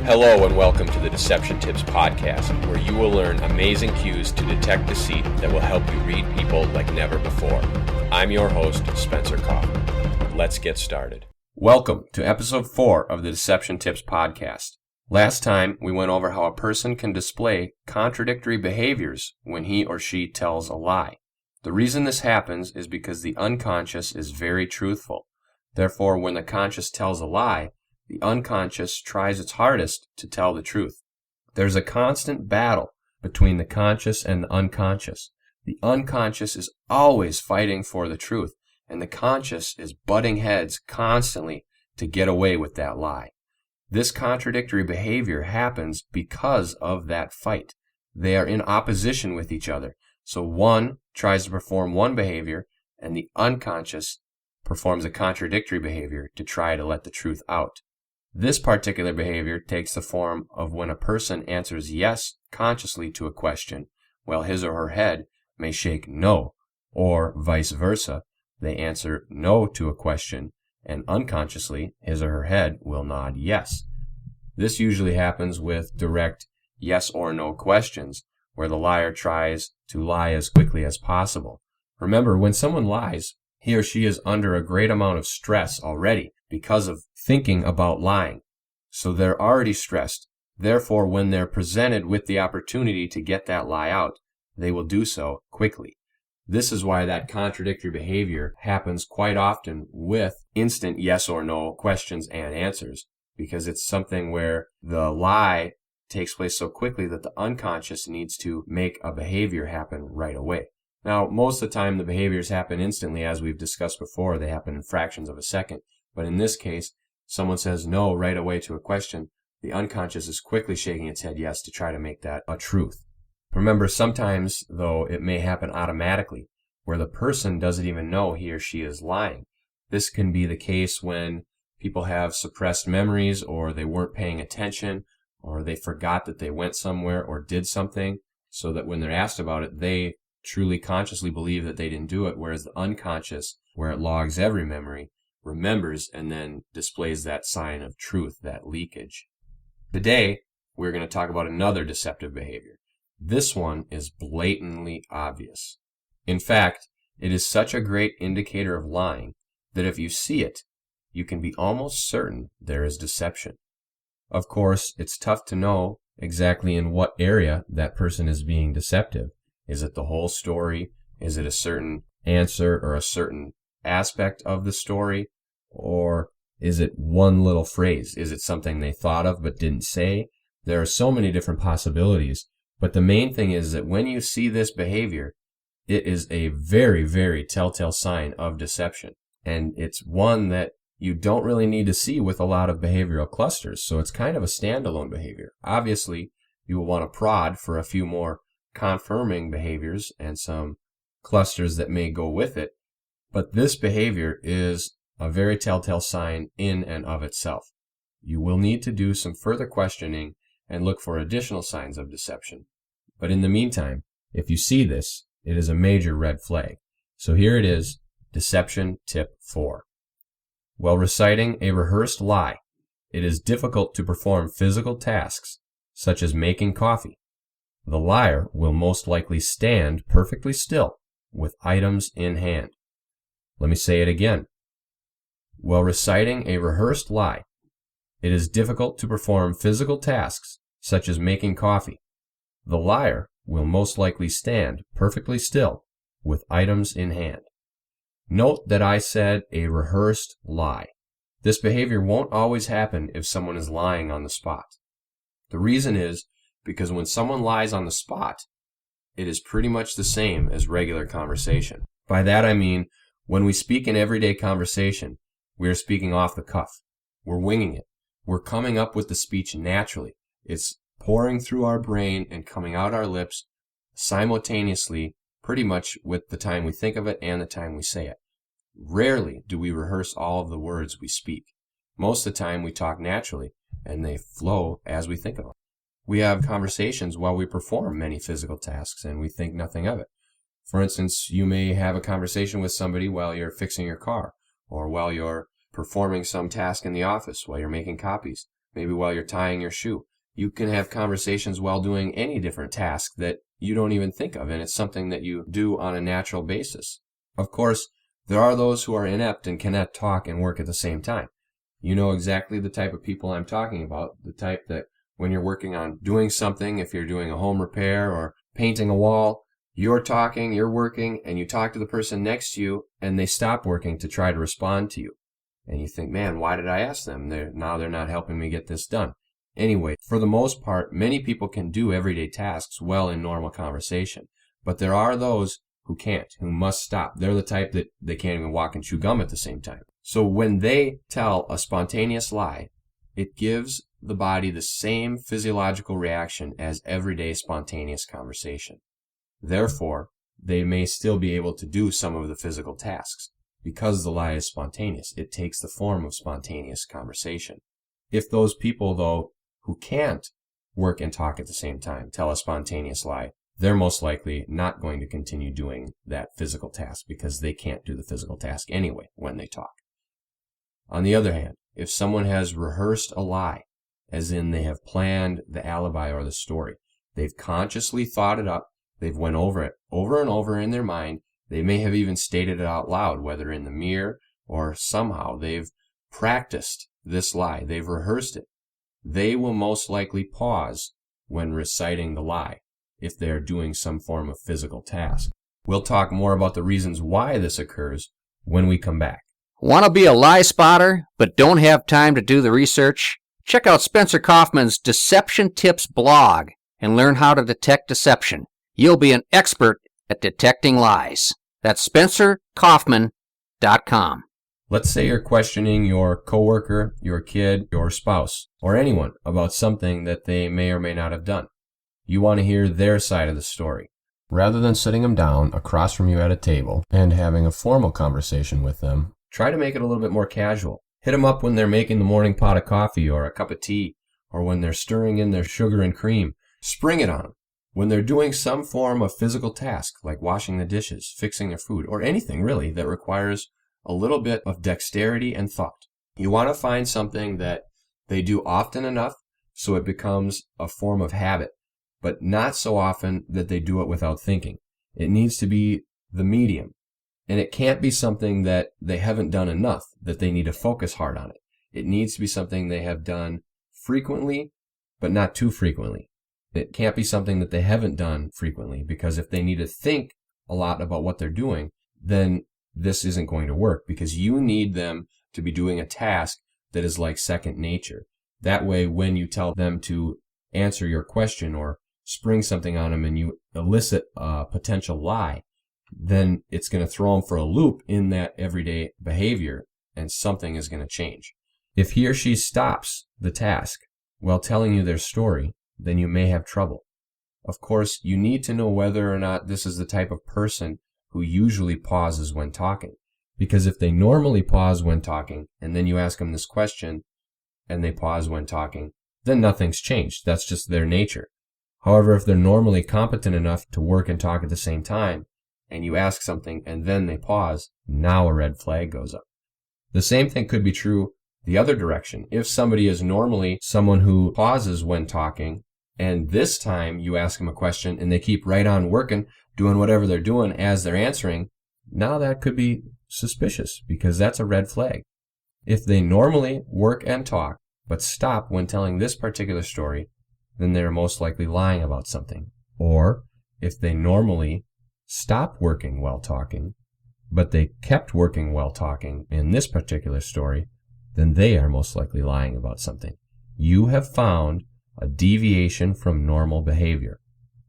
Hello and welcome to the Deception Tips podcast, where you will learn amazing cues to detect deceit that will help you read people like never before. I'm your host, Spencer Kaufman. Let's get started. Welcome to episode 4 of the Deception Tips podcast. Last time, we went over how a person can display contradictory behaviors when he or she tells a lie. The reason this happens is because the unconscious is very truthful. Therefore, when the conscious tells a lie, the unconscious tries its hardest to tell the truth. There's a constant battle between the conscious and the unconscious. The unconscious is always fighting for the truth, and the conscious is butting heads constantly to get away with that lie. This contradictory behavior happens because of that fight. They are in opposition with each other. So one tries to perform one behavior, and the unconscious performs a contradictory behavior to try to let the truth out. This particular behavior takes the form of when a person answers yes consciously to a question, while his or her head may shake no, or vice versa. They answer no to a question, and unconsciously his or her head will nod yes. This usually happens with direct yes or no questions, where the liar tries to lie as quickly as possible. Remember, when someone lies, he or she is under a great amount of stress already because of thinking about lying. So they're already stressed. Therefore, when they're presented with the opportunity to get that lie out, they will do so quickly. This is why that contradictory behavior happens quite often with instant yes or no questions and answers, because it's something where the lie takes place so quickly that the unconscious needs to make a behavior happen right away. Now, most of the time, the behaviors happen instantly, as we've discussed before. They happen in fractions of a second. But in this case, someone says no right away to a question. The unconscious is quickly shaking its head yes to try to make that a truth. Remember, sometimes, though, it may happen automatically, where the person doesn't even know he or she is lying. This can be the case when people have suppressed memories, or they weren't paying attention, or they forgot that they went somewhere or did something, so that when they're asked about it, they truly consciously believe that they didn't do it, whereas the unconscious, where it logs every memory, remembers and then displays that sign of truth, that leakage. Today, we're going to talk about another deceptive behavior. This one is blatantly obvious. In fact, it is such a great indicator of lying that if you see it, you can be almost certain there is deception. Of course, it's tough to know exactly in what area that person is being deceptive. Is it the whole story? Is it a certain answer or a certain aspect of the story? Or is it one little phrase? Is it something they thought of but didn't say? There are so many different possibilities. But the main thing is that when you see this behavior, it is a very, very telltale sign of deception. And it's one that you don't really need to see with a lot of behavioral clusters. So it's kind of a standalone behavior. Obviously, you will want to prod for a few more confirming behaviors and some clusters that may go with it. But this behavior is a very telltale sign in and of itself. You will need to do some further questioning and look for additional signs of deception. But in the meantime, if you see this, it is a major red flag. So here it is, deception tip 4. While reciting a rehearsed lie, it is difficult to perform physical tasks, such as making coffee. The liar will most likely stand perfectly still with items in hand. Let me say it again. While reciting a rehearsed lie, it is difficult to perform physical tasks, such as making coffee. The liar will most likely stand perfectly still with items in hand. Note that I said a rehearsed lie. This behavior won't always happen if someone is lying on the spot. The reason is because when someone lies on the spot, it is pretty much the same as regular conversation. By that I mean, when we speak in everyday conversation, we are speaking off the cuff. We're winging it. We're coming up with the speech naturally. It's pouring through our brain and coming out our lips simultaneously, pretty much with the time we think of it and the time we say it. Rarely do we rehearse all of the words we speak. Most of the time we talk naturally, and they flow as we think of them. We have conversations while we perform many physical tasks, and we think nothing of it. For instance, you may have a conversation with somebody while you're fixing your car, or while you're performing some task in the office, while you're making copies. maybe while you're tying your shoe. You can have conversations while doing any different task that you don't even think of, and it's something that you do on a natural basis. Of course, there are those who are inept and cannot talk and work at the same time. You know exactly the type of people I'm talking about, the type that when you're working on doing something, if you're doing a home repair or painting a wall, you're talking, you're working, and you talk to the person next to you, and they stop working to try to respond to you. And you think, man, why did I ask them? Now they're not helping me get this done. Anyway, for the most part, many people can do everyday tasks well in normal conversation. But there are those who can't, who must stop. They're the type that they can't even walk and chew gum at the same time. So when they tell a spontaneous lie, it gives the body the same physiological reaction as everyday spontaneous conversation. Therefore, they may still be able to do some of the physical tasks. Because the lie is spontaneous, it takes the form of spontaneous conversation. If those people, though, who can't work and talk at the same time tell a spontaneous lie, they're most likely not going to continue doing that physical task because they can't do the physical task anyway when they talk. On the other hand, if someone has rehearsed a lie, as in they have planned the alibi or the story, they've consciously thought it up, they've went over it over and over in their mind, they may have even stated it out loud, whether in the mirror or somehow they've practiced this lie, they've rehearsed it, they will most likely pause when reciting the lie if they're doing some form of physical task. We'll talk more about the reasons why this occurs when we come back. Want to be a lie spotter, but don't have time to do the research? Check out Spencer Kaufman's Deception Tips blog and learn how to detect deception. You'll be an expert at detecting lies. That's SpencerKaufman.com. Let's say you're questioning your coworker, your kid, your spouse, or anyone about something that they may or may not have done. You want to hear their side of the story. Rather than sitting them down across from you at a table and having a formal conversation with them, try to make it a little bit more casual. Hit them up when they're making the morning pot of coffee or a cup of tea, or when they're stirring in their sugar and cream. Spring it on them. When they're doing some form of physical task, like washing the dishes, fixing their food, or anything really that requires a little bit of dexterity and thought. You want to find something that they do often enough so it becomes a form of habit, but not so often that they do it without thinking. It needs to be the medium. And it can't be something that they haven't done enough, that they need to focus hard on it. It needs to be something they have done frequently, but not too frequently. It can't be something that they haven't done frequently, because if they need to think a lot about what they're doing, then this isn't going to work, because you need them to be doing a task that is like second nature. That way, when you tell them to answer your question or spring something on them and you elicit a potential lie, then it's going to throw them for a loop in that everyday behavior, and something is going to change. If he or she stops the task while telling you their story, then you may have trouble. Of course, you need to know whether or not this is the type of person who usually pauses when talking. Because if they normally pause when talking, and then you ask them this question, and they pause when talking, then nothing's changed. That's just their nature. However, if they're normally competent enough to work and talk at the same time, and you ask something and then they pause, now a red flag goes up. The same thing could be true the other direction. If somebody is normally someone who pauses when talking, and this time you ask them a question and they keep right on working, doing whatever they're doing as they're answering, now that could be suspicious, because that's a red flag. If they normally work and talk, but stop when telling this particular story, then they're most likely lying about something. Or if they normally stop working while talking, but they kept working while talking in this particular story, then they are most likely lying about something. You have found a deviation from normal behavior,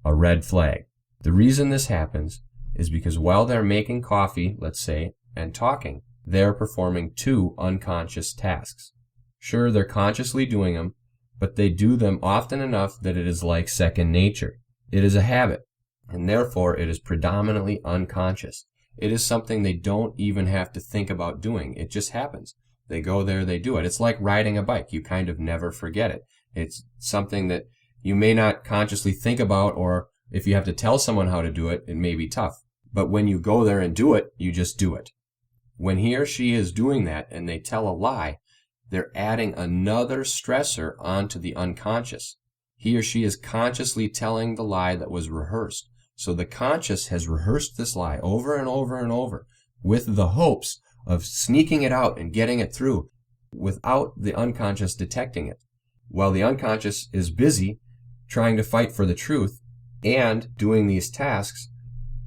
a red flag. The reason this happens is because while they're making coffee, let's say, and talking, they're performing two unconscious tasks. Sure, they're consciously doing them, but they do them often enough that it is like second nature. It is a habit, and therefore it is predominantly unconscious. It is something they don't even have to think about doing. It just happens. They go there, they do it. It's like riding a bike. You kind of never forget it. It's something that you may not consciously think about, or if you have to tell someone how to do it, it may be tough. But when you go there and do it, you just do it. When he or she is doing that and they tell a lie, they're adding another stressor onto the unconscious. He or she is consciously telling the lie that was rehearsed. So the conscious has rehearsed this lie over and over and over with the hopes of sneaking it out and getting it through without the unconscious detecting it. While the unconscious is busy trying to fight for the truth and doing these tasks,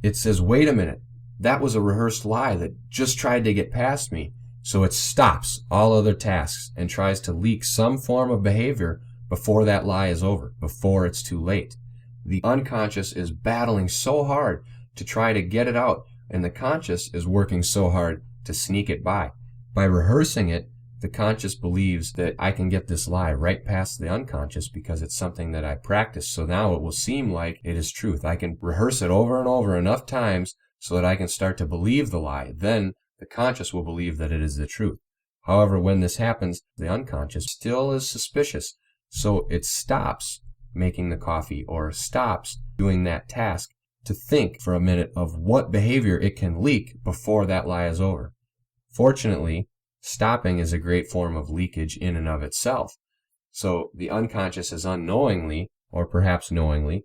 it says, wait a minute, that was a rehearsed lie that just tried to get past me. So it stops all other tasks and tries to leak some form of behavior before that lie is over, before it's too late. The unconscious is battling so hard to try to get it out, and the conscious is working so hard to sneak it by. By rehearsing it, the conscious believes that I can get this lie right past the unconscious because it's something that I practice. So now it will seem like it is truth. I can rehearse it over and over enough times so that I can start to believe the lie. Then the conscious will believe that it is the truth. However, when this happens, the unconscious still is suspicious. So it stops making the coffee or stops doing that task to think for a minute of what behavior it can leak before that lie is over. Fortunately, stopping is a great form of leakage in and of itself. So the unconscious has unknowingly, or perhaps knowingly,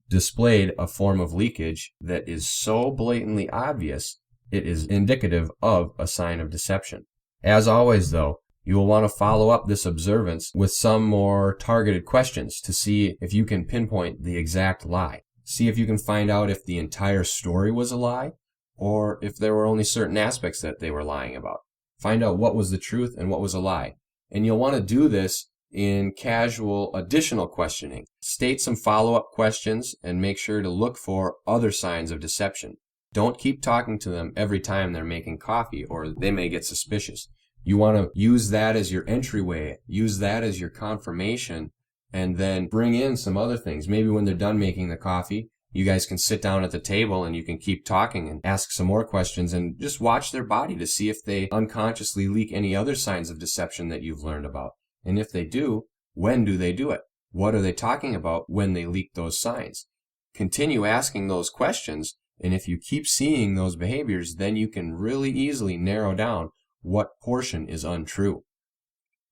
displayed a form of leakage that is so blatantly obvious, it is indicative of a sign of deception. As always, though, you will want to follow up this observance with some more targeted questions to see if you can pinpoint the exact lie. See if you can find out if the entire story was a lie, or if there were only certain aspects that they were lying about. Find out what was the truth and what was a lie. And you'll want to do this in casual additional questioning. State some follow-up questions and make sure to look for other signs of deception. Don't keep talking to them every time they're making coffee, or they may get suspicious. You want to use that as your entryway, use that as your confirmation, and then bring in some other things. Maybe when they're done making the coffee, you guys can sit down at the table and you can keep talking and ask some more questions and just watch their body to see if they unconsciously leak any other signs of deception that you've learned about. And if they do, when do they do it? What are they talking about when they leak those signs? Continue asking those questions, and if you keep seeing those behaviors, then you can really easily narrow down what portion is untrue.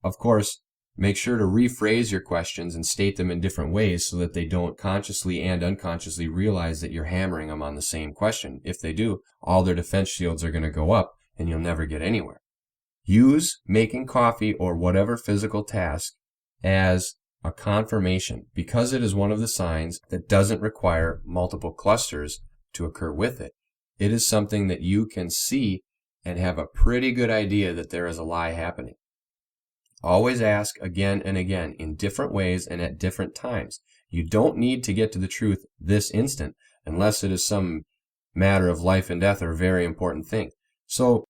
Of course, make sure to rephrase your questions and state them in different ways so that they don't consciously and unconsciously realize that you're hammering them on the same question. If they do, all their defense shields are going to go up and you'll never get anywhere. Use making coffee or whatever physical task as a confirmation because it is one of the signs that doesn't require multiple clusters to occur with it. It is something that you can see and have a pretty good idea that there is a lie happening. Always ask again and again in different ways and at different times. You don't need to get to the truth this instant unless it is some matter of life and death or a very important thing. So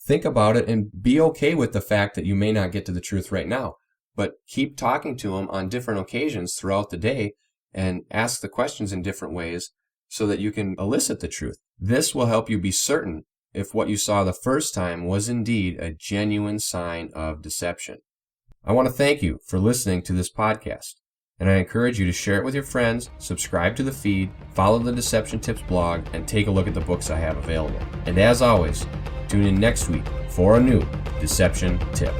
think about it and be okay with the fact that you may not get to the truth right now, but keep talking to them on different occasions throughout the day and ask the questions in different ways so that you can elicit the truth. This will help you be certain if what you saw the first time was indeed a genuine sign of deception. I want to thank you for listening to this podcast, and I encourage you to share it with your friends, subscribe to the feed, follow the Deception Tips blog, and take a look at the books I have available. And as always, tune in next week for a new Deception Tip.